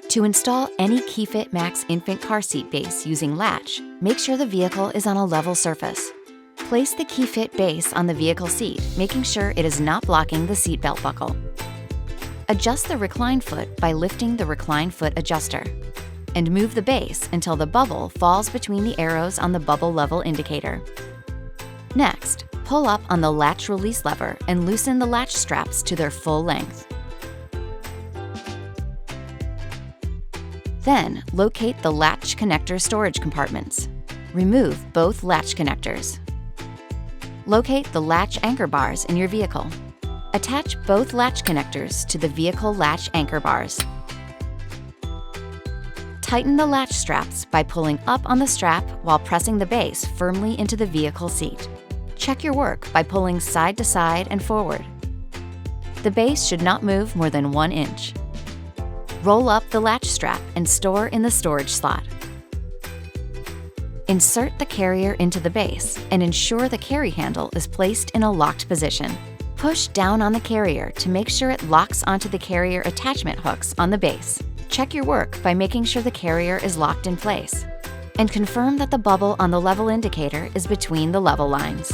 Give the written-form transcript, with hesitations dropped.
To install any KeyFit Max infant car seat base using latch, make sure the vehicle is on a level surface. Place the KeyFit base on the vehicle seat, making sure it is not blocking the seatbelt buckle. Adjust the recline foot by lifting the recline foot adjuster, and move the base until the bubble falls between the arrows on the bubble level indicator. Next, pull up on the latch release lever and loosen the latch straps to their full length. Then, locate the latch connector storage compartments. Remove both latch connectors. Locate the latch anchor bars in your vehicle. Attach both latch connectors to the vehicle latch anchor bars. Tighten the latch straps by pulling up on the strap while pressing the base firmly into the vehicle seat. Check your work by pulling side to side and forward. The base should not move more than 1 inch. Roll up the latch strap and store in the storage slot. Insert the carrier into the base and ensure the carry handle is placed in a locked position. Push down on the carrier to make sure it locks onto the carrier attachment hooks on the base. Check your work by making sure the carrier is locked in place. And confirm that the bubble on the level indicator is between the level lines.